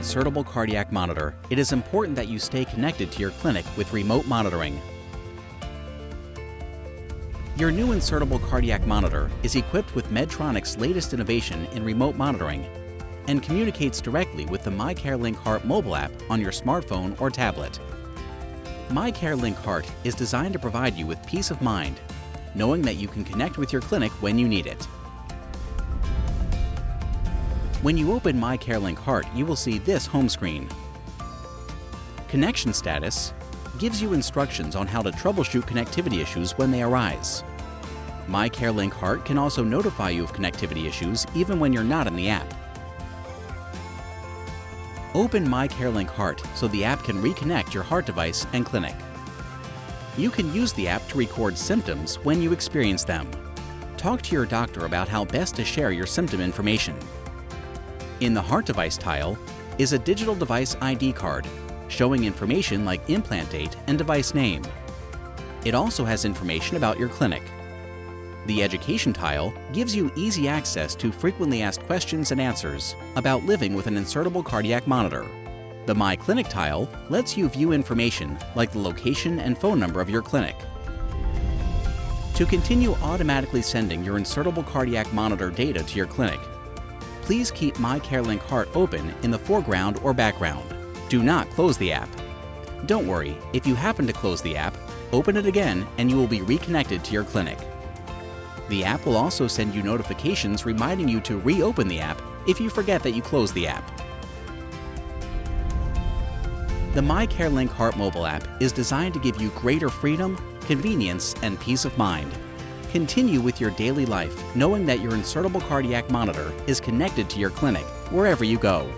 insertable cardiac monitor, it is important that you stay connected to your clinic with remote monitoring. Your new insertable cardiac monitor is equipped with Medtronic's latest innovation in remote monitoring and communicates directly with the MCL-Heart mobile app on your smartphone or tablet. MCL-Heart is designed to provide you with peace of mind, knowing that you can connect with your clinic when you need it. When you open MCL-Heart, you will see this home screen. Connection status gives you instructions on how to troubleshoot connectivity issues when they arise. MCL-Heart can also notify you of connectivity issues even when you're not in the app. Open MCL-Heart so the app can reconnect your heart device and clinic. You can use the app to record symptoms when you experience them. Talk to your doctor about how best to share your symptom information. In the heart device tile is a digital device ID card showing information like implant date and device name. It also has information about your clinic. The education tile gives you easy access to frequently asked questions and answers about living with an insertable cardiac monitor. The My Clinic tile lets you view information like the location and phone number of your clinic. To continue automatically sending your insertable cardiac monitor data to your clinic, please keep MCL-Heart open in the foreground or background. Do not close the app. Don't worry, if you happen to close the app, open it again and you will be reconnected to your clinic. The app will also send you notifications reminding you to reopen the app if you forget that you closed the app. The MCL-Heart mobile app is designed to give you greater freedom, convenience, and peace of mind. Continue with your daily life knowing that your insertable cardiac monitor is connected to your clinic wherever you go.